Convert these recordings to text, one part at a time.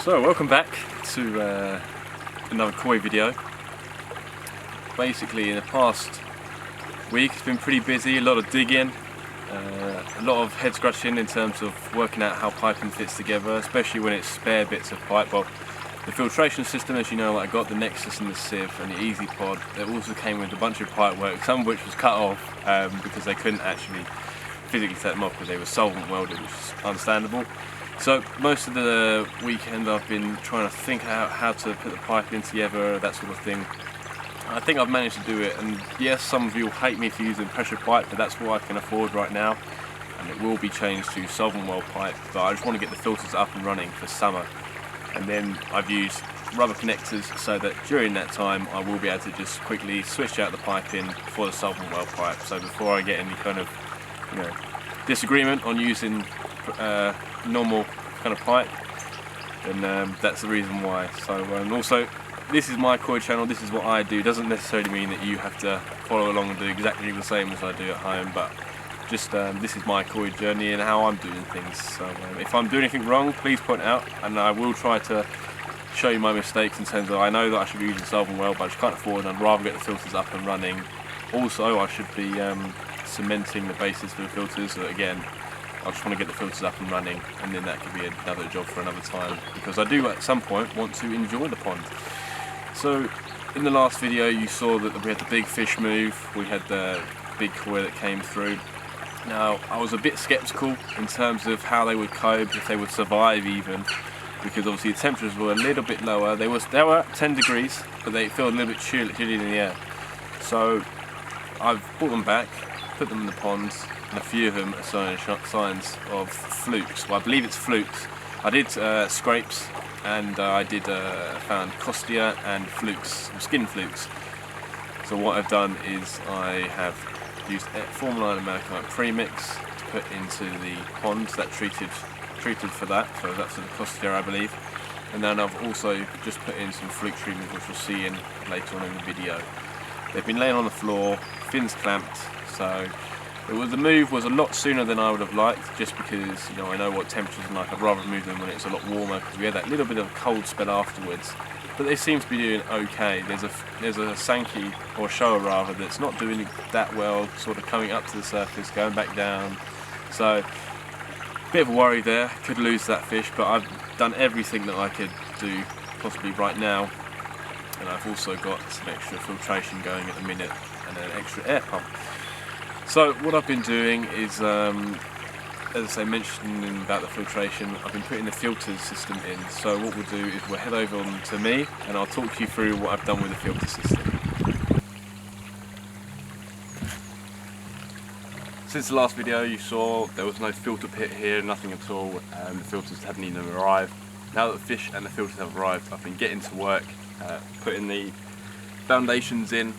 So welcome back to another koi video. Basically in the past week it's been pretty busy, a lot of digging, a lot of head scratching in terms of working out how piping fits together, especially when it's spare bits of pipe. Well, the filtration system, as you know, I got the Nexus and the sieve and the Easy Pod. It also came with a bunch of pipe work, some of which was cut off because they couldn't actually physically set them off because they were solvent welded, which is understandable. So most of the weekend I've been trying to think out how to put the pipe in together, that sort of thing. I think I've managed to do it, and yes, some of you will hate me for using pressure pipe, but that's what I can afford right now, and it will be changed to solvent weld pipe, but I just want to get the filters up and running for summer. And then I've used rubber connectors so that during that time I will be able to just quickly switch out the pipe in for the solvent weld pipe. So before I get any kind of disagreement on using normal kind of pipe, and that's the reason why. So also, this is my koi channel, this is what I do. Doesn't necessarily mean that you have to follow along and do exactly the same as I do at home, but just this is my koi journey and how I'm doing things. So if I'm doing anything wrong, please point out, and I will try to show you my mistakes in terms of I know that I should be using solvent weld, but I just can't afford, and I'd rather get the filters up and running. Also, I should be cementing the bases for the filters. So again, I just want to get the filters up and running, and then that could be another job for another time, because I do at some point want to enjoy the pond. So in the last video you saw that we had the big fish move, we had the big koi that came through. Now I was a bit sceptical in terms of how they would cope, if they would survive even, because obviously the temperatures were a little bit lower. They were at 10 degrees, but they felt a little bit chilly in the air. So I've brought them back, put them in the ponds, and a few of them are showing signs of flukes. Well, I believe it's flukes. I did scrapes, and I did found costia and flukes, skin flukes. So what I've done is I have used formalin ammonium premix to put into the ponds that treated for that. So that's the costia, I believe. And then I've also just put in some fluke treatment, which we'll see in later on in the video. They've been laying on the floor, fins clamped, so the move was a lot sooner than I would have liked, just because I know what temperatures are like. I'd rather move them when it's a lot warmer, because we had that little bit of cold spell afterwards. But they seem to be doing okay. There's a Sankey, or Showa rather, that's not doing that well, sort of coming up to the surface, going back down. So bit of a worry there, could lose that fish, but I've done everything that I could do possibly right now. And I've also got some extra filtration going at the minute, and an extra air pump. So what I've been doing is, as I mentioned about the filtration, I've been putting the filter system in. So what we'll do is we'll head over to me, and I'll talk you through what I've done with the filter system. Since the last video you saw, there was no filter pit here, nothing at all, and the filters hadn't even arrived. Now that the fish and the filters have arrived, I've been getting to work, putting the foundations in.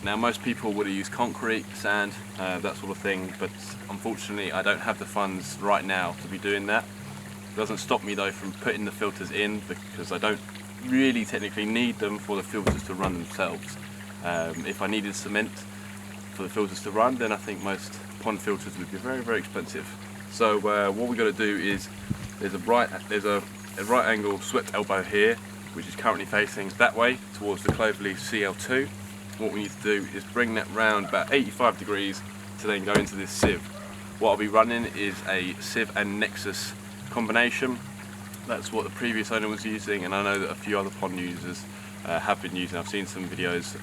Now most people would have used concrete, sand, that sort of thing, but unfortunately I don't have the funds right now to be doing that. It doesn't stop me though from putting the filters in, because I don't really technically need them for the filters to run themselves. If I needed cement for the filters to run, then I think most pond filters would be very, very expensive. So what we're going to do is, there's a right angle swept elbow here, which is currently facing that way towards the cloverleaf CL2. What we need to do is bring that round about 85 degrees to then go into this sieve. What I'll be running is a sieve and Nexus combination. That's what the previous owner was using, and I know that a few other pond users have been using. I've seen some videos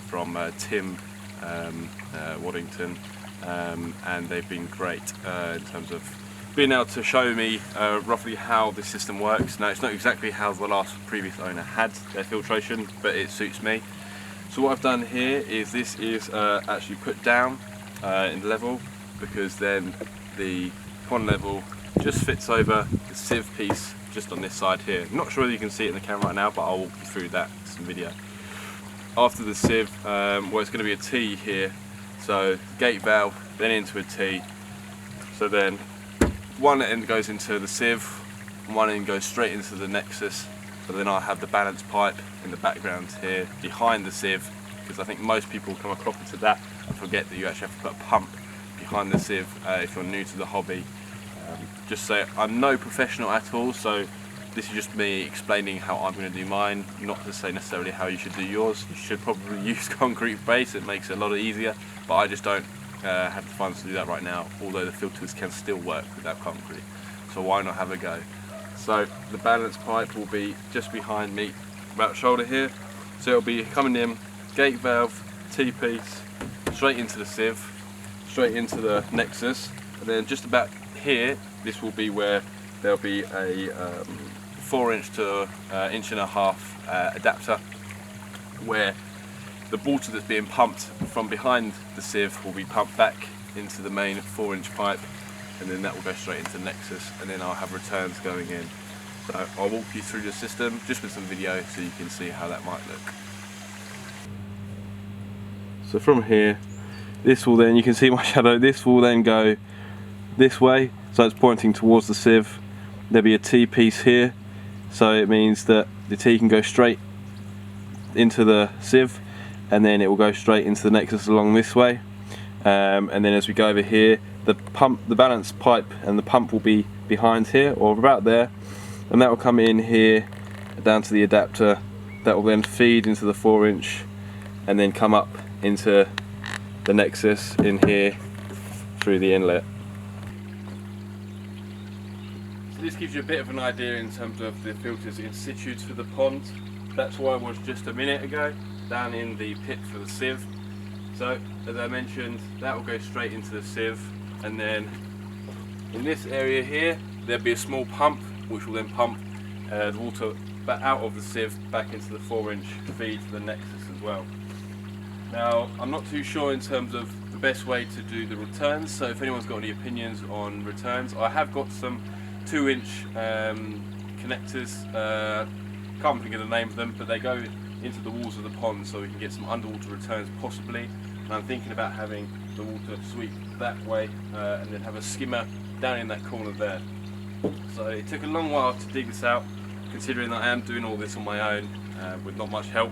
from Tim Waddington, and they've been great in terms of being able to show me roughly how this system works. Now it's not exactly how the previous owner had their filtration, but it suits me. So what I've done here is this is actually put down in level, because then the pond level just fits over the sieve piece just on this side here. I'm not sure whether you can see it in the camera right now, but I'll walk you through that in some video. After the sieve, well, it's going to be a T here, so gate valve, then into a T. So then one end goes into the sieve, one end goes straight into the Nexus. So then I have the balance pipe in the background here behind the sieve, because I think most people come across into that and forget that you actually have to put a pump behind the sieve if you're new to the hobby. Just say I'm no professional at all, so this is just me explaining how I'm going to do mine, not to say necessarily how you should do yours. You should probably use concrete base, it makes it a lot easier, but I just don't have the funds to do that right now, although the filters can still work without concrete, so why not have a go. So the balance pipe will be just behind me, about shoulder here, so it'll be coming in, gate valve, T-piece, straight into the sieve, straight into the nexus, and then just about here, this will be where there'll be a 4" to 1.5" adapter, where the water that's being pumped from behind the sieve will be pumped back into the main 4" pipe, and then that will go straight into the nexus, and then I'll have returns going in. So I'll walk you through the system just with some video so you can see how that might look. So from here, this will then, you can see my shadow, this will then go this way, so it's pointing towards the sieve. There'll be a T-piece here, so it means that the T can go straight into the sieve, and then it will go straight into the nexus along this way. And then as we go over here, the balance pipe and the pump will be behind here, or about there, and that will come in here down to the adapter. That will then feed into the 4" and then come up into the nexus in here through the inlet. So this gives you a bit of an idea in terms of the filters in situ to the pond. That's where I was just a minute ago, down in the pit for the sieve. So as I mentioned, that will go straight into the sieve, and then in this area here there'll be a small pump which will then pump the water back out of the sieve back into the 4" feed to the nexus as well. Now I'm not too sure in terms of the best way to do the returns, so if anyone's got any opinions on returns, I have got some 2" connectors, can't think of the name of them, but they go into the walls of the pond so we can get some underwater returns possibly, and I'm thinking about having the water sweep that way and then have a skimmer down in that corner there. So it took a long while to dig this out, considering that I am doing all this on my own with not much help.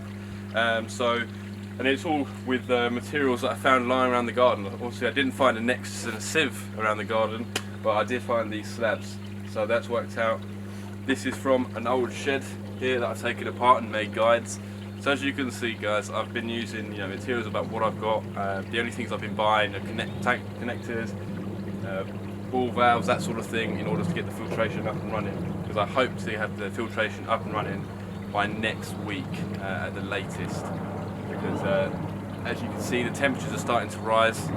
And it's all with materials that I found lying around the garden. Obviously I didn't find a nexus and a sieve around the garden, but I did find these slabs, so that's worked out. This is from an old shed here that I've taken apart and made guides. So as you can see guys, I've been using materials about what I've got. The only things I've been buying are tank connectors, ball valves, that sort of thing, in order to get the filtration up and running, because I hope to have the filtration up and running by next week at the latest, because as you can see the temperatures are starting to rise,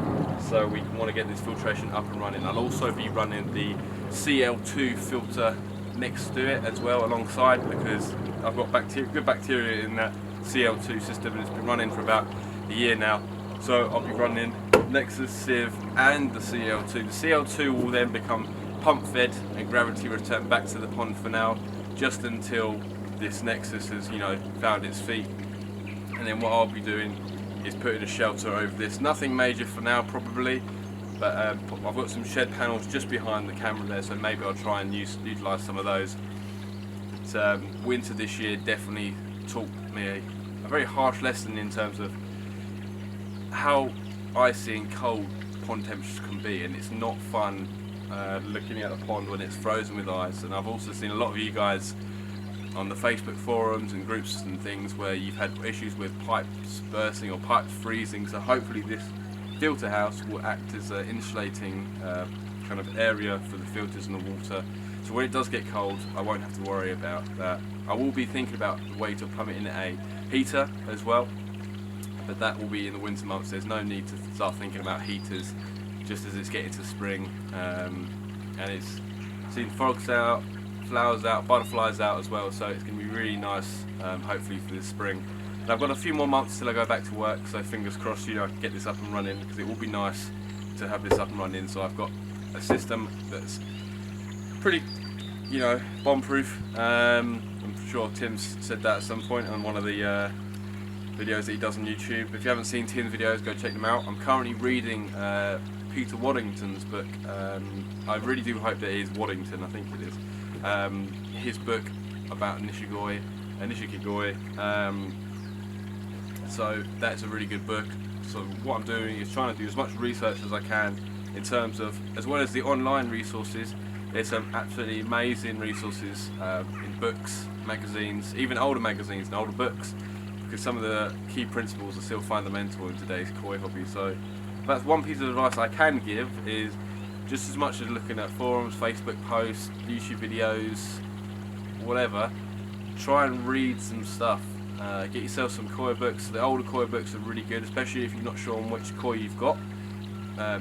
so we want to get this filtration up and running. I'll also be running the CL2 filter next to it as well alongside, because I've got good bacteria in that CL2 system, and it's been running for about a year now. So I'll be running Nexus, sieve and the CL2. The CL2 will then become pump fed and gravity returned back to the pond for now, just until this Nexus has found its feet. And then what I'll be doing is putting a shelter over this. Nothing major for now probably, but I've got some shed panels just behind the camera there, so maybe I'll try and utilise some of those. But, winter this year definitely taught me a very harsh lesson in terms of how icy and cold pond temperatures can be, and it's not fun looking at a pond when it's frozen with ice. And I've also seen a lot of you guys on the Facebook forums and groups and things where you've had issues with pipes bursting or pipes freezing, so hopefully this filter house will act as an insulating kind of area for the filters and the water, so when it does get cold I won't have to worry about that. I will be thinking about the way to plumb it in a heater as well, but that will be in the winter months. There's no need to start thinking about heaters just as it's getting to spring, and it's seen frogs out, flowers out, butterflies out as well, so it's going to be really nice hopefully for this spring. And I've got a few more months till I go back to work, so fingers crossed I can get this up and running, because it will be nice to have this up and running. So I've got a system that's pretty bomb-proof. I'm sure Tim's said that at some point on one of the videos that he does on YouTube. If you haven't seen Tim's videos, go check them out. I'm currently reading Peter Waddington's book. I really do hope that it is Waddington, I think it is. His book about Nishikigoi. So that's a really good book. So what I'm doing is trying to do as much research as I can in terms of, as well as the online resources, There's some absolutely amazing resources in books, magazines, even older magazines and older books, because some of the key principles are still fundamental in today's koi hobby. So that's one piece of advice I can give, is just as much as looking at forums, Facebook posts, YouTube videos, whatever, try and read some stuff. Get yourself some koi books. The older koi books are really good, especially if you're not sure on which koi you've got.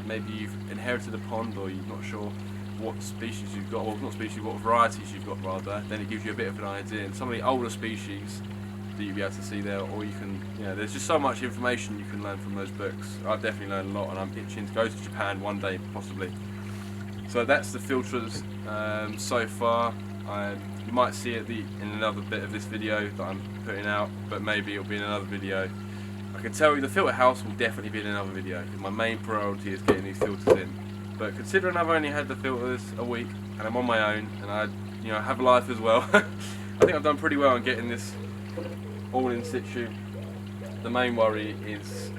Maybe you've inherited a pond, or you're not sure what species you've got, well not species, what varieties you've got rather, then it gives you a bit of an idea. And some of the older species that you'll be able to see there, or you can, there's just so much information you can learn from those books. I've definitely learned a lot, and I'm itching to go to Japan one day, possibly. So that's the filters so far. You might see it in another bit of this video that I'm putting out, but maybe it'll be in another video. I can tell you the filter house will definitely be in another video, because my main priority is getting these filters in. But considering I've only had the filters a week and I'm on my own, and I have a life as well, I think I've done pretty well in getting this all in situ. The main worry is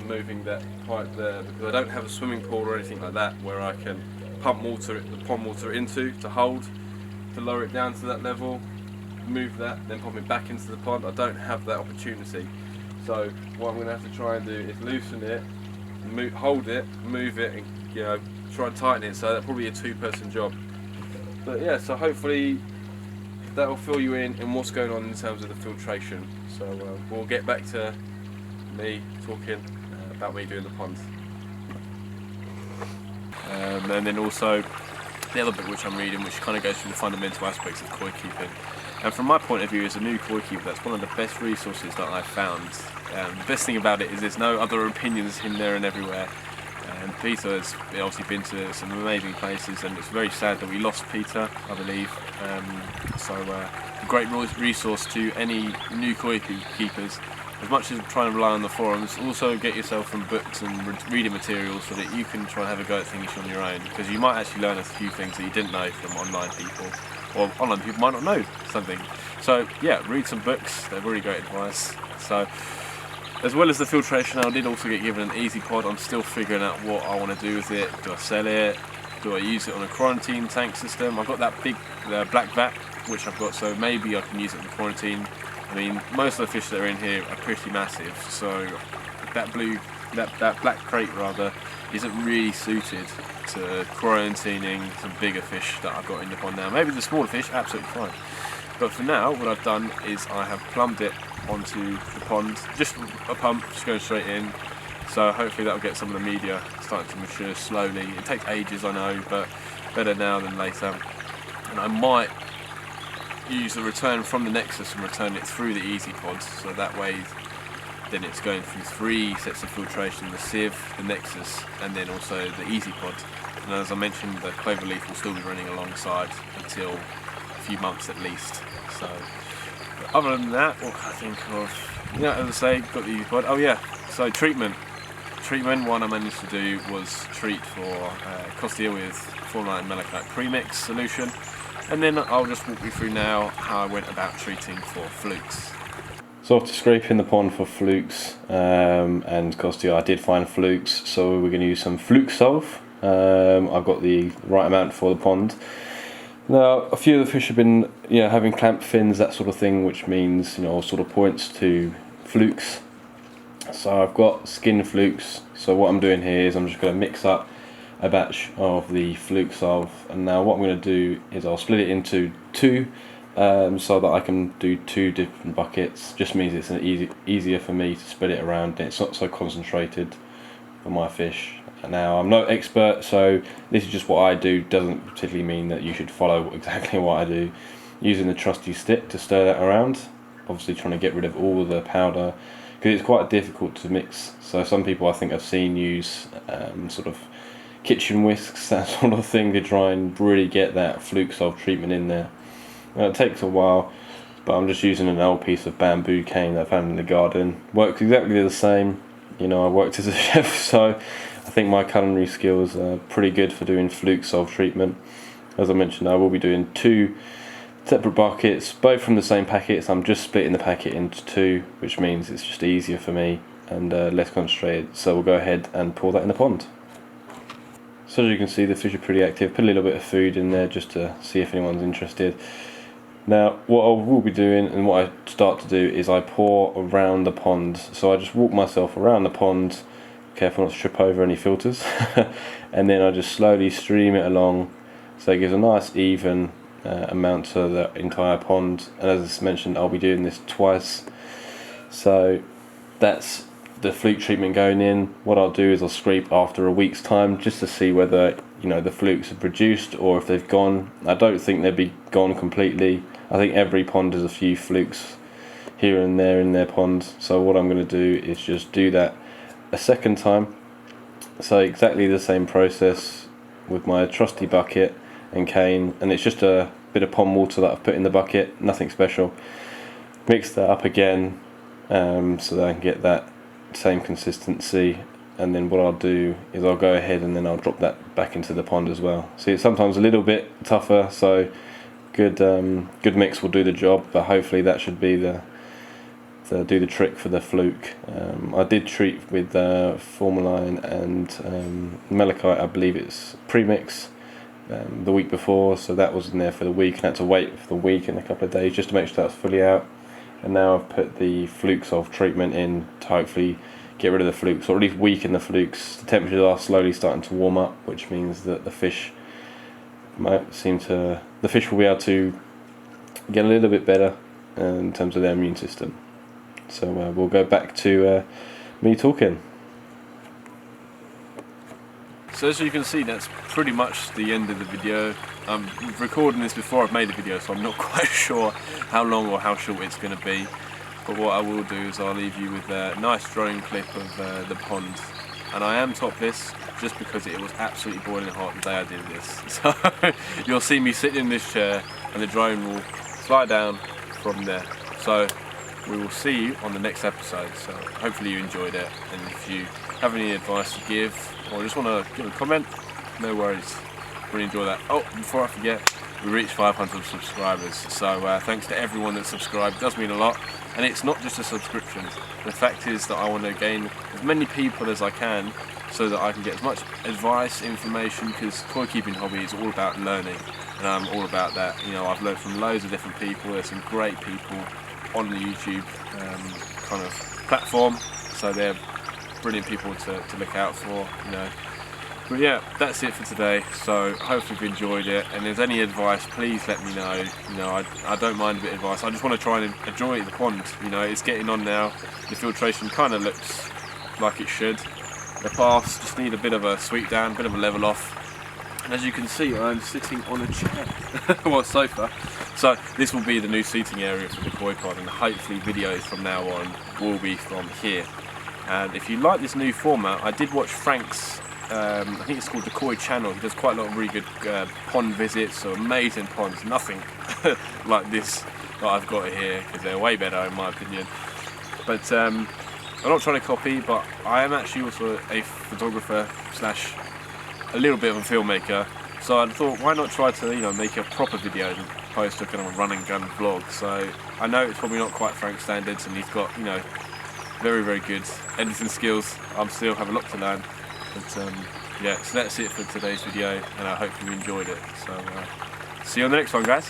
moving that pipe there, because I don't have a swimming pool or anything like that where I can pump the pond water into to hold, to lower it down to that level, move that, then pump it back into the pond. I don't have that opportunity. So what I'm going to have to try and do is loosen it, hold it, move it, and try and tighten it. So that'll probably be a two-person job. But yeah, so hopefully that will fill you in what's going on in terms of the filtration. So we'll get back to me talking about me doing the ponds. And then also the other book which I'm reading, which kind of goes through the fundamental aspects of koi keeping. And from my point of view as a new koi keeper, that's one of the best resources that I've found. The best thing about it is there's no other opinions in there and everywhere. And Peter has obviously been to some amazing places, and it's very sad that we lost Peter, I believe. So a great resource to any new koi keepers. As much as trying to rely on the forums, also get yourself some books and reading materials so that you can try and have a go at things on your own, because you might actually learn a few things that you didn't know from online people, or online people might not know something. So yeah, read some books, they're really great advice. So as well as the filtration, I did also get given an easy pod. I'm still figuring out what I want to do with it. Do I sell it? Do I use it on a quarantine tank system? I've got that big black vat which I've got, so maybe I can use it in quarantine. I mean, most of the fish that are in here are pretty massive, so that black crate rather isn't really suited to quarantining some bigger fish that I've got in the pond now. Maybe the smaller fish, absolutely fine. But for now, what I've done is I have plumbed it onto the pond, just a pump, just going straight in. So hopefully that'll get some of the media starting to mature slowly. It takes ages, I know, but better now than later. And I might use the return from the Nexus and return it through the Easy Pods, so that way then it's going through 3 sets of filtration: the sieve, the Nexus, and then also the Easy Pod. And as I mentioned, the clover leaf will still be running alongside until a few months at least. So other than that, what can I think of? As I say, got the Easy Pod. Oh yeah, so treatment. One I managed to do was treat for costia with formalin and malachite premix solution. And then I'll just walk you through now how I went about treating for flukes. So after scraping the pond for flukes and costia, I did find flukes, so we're going to use some fluke solve. I've got the right amount for the pond. Now a few of the fish have been having clamp fins, that sort of thing, which means sort of points to flukes. So I've got skin flukes, so what I'm doing here is I'm just going to mix up a batch of the fluke solve, and now what I'm going to do is I'll split it into 2 so that I can do 2 different buckets. Just means it's easier for me to spread it around, and it's not so concentrated for my fish. Now I'm no expert, so this is just what I do. Doesn't particularly mean that you should follow exactly what I do. Using the trusty stick to stir that around, obviously trying to get rid of all the powder, because it's quite difficult to mix. So some people I think I've seen use sort of kitchen whisks, that sort of thing, to try and really get that fluke solve treatment in there. It takes a while, but I'm just using an old piece of bamboo cane that I found in the garden. Works exactly the same. I worked as a chef, so I think my culinary skills are pretty good for doing fluke solve treatment. As I mentioned, I will be doing 2 separate buckets, both from the same packets. I'm just splitting the packet into 2, which means it's just easier for me and less concentrated. So we'll go ahead and pour that in the pond. So as you can see, the fish are pretty active. Put a little bit of food in there just to see if anyone's interested. Now what I will be doing, and what I start to do, is I pour around the pond. So I just walk myself around the pond, careful not to trip over any filters, and then I just slowly stream it along, so it gives a nice even amount to the entire pond. And as I mentioned, I'll be doing this twice. So that's the fluke treatment going in. What I'll do is I'll scrape after a week's time just to see whether, you know, the flukes have produced or if they've gone. I don't think they'll be gone completely. I think every pond has a few flukes here and there in their ponds. So what I'm going to do is just do that a second time. So exactly the same process with my trusty bucket and cane, and it's just a bit of pond water that I've put in the bucket, nothing special. Mix that up again so that I can get that same consistency, and then what I'll do is I'll go ahead and then I'll drop that back into the pond as well. See, it's sometimes a little bit tougher, so good mix will do the job, but hopefully that should be do the trick for the fluke. I did treat with formalin and malachite, I believe it's premix, the week before, so that was in there for the week, and had to wait for the week and a couple of days just to make sure that's fully out. And now I've put the flukes of treatment in to hopefully get rid of the flukes, or at least weaken the flukes. The temperatures are slowly starting to warm up, which means that the fish will be able to get a little bit better in terms of their immune system. So we'll go back to me talking. So as you can see, that's pretty much the end of the video. I'm recording this before I've made the video, so I'm not quite sure how long or how short it's going to be. But what I will do is I'll leave you with a nice drone clip of the pond. And I am topless just because it was absolutely boiling hot the day I did this. So you'll see me sitting in this chair and the drone will fly down from there. So we will see you on the next episode. So hopefully you enjoyed it, and if you have any advice to give or just want to give a comment, no worries, really enjoy that. Oh, before I forget, we reached 500 subscribers, so thanks to everyone that subscribed. It does mean a lot, and it's not just a subscription. The fact is that I want to gain as many people as I can so that I can get as much advice, information, because koi keeping hobby is all about learning, and I'm all about that. You know, I've learned from loads of different people. There's some great people on the YouTube kind of platform, so they're brilliant people to look out for, you know. But yeah, that's it for today. So hopefully you've enjoyed it, and if there's any advice, please let me know. You know, I don't mind a bit of advice. I just want to try and enjoy the pond. You know, it's getting on now. The filtration kind of looks like it should. The paths just need a bit of a sweep down, a bit of a level off. And as you can see, I'm sitting on a chair, well, sofa. So this will be the new seating area for the koi pond, and hopefully videos from now on will be from here. And if you like this new format, I did watch Frank's, I think it's called the Koi Channel. He does quite a lot of really good pond visits, so amazing ponds, nothing like this that I've got here, because they're way better in my opinion. But I'm not trying to copy, but I am actually also a photographer slash a little bit of a filmmaker, so I thought, why not try to, you know, make a proper video and post a kind of a run and gun vlog. So I know it's probably not quite Frank's standards, and he's got, you know, very, very good editing skills. I'm still have a lot to learn, but yeah, so that's it for today's video, and I hope you enjoyed it. So see you on the next one, guys.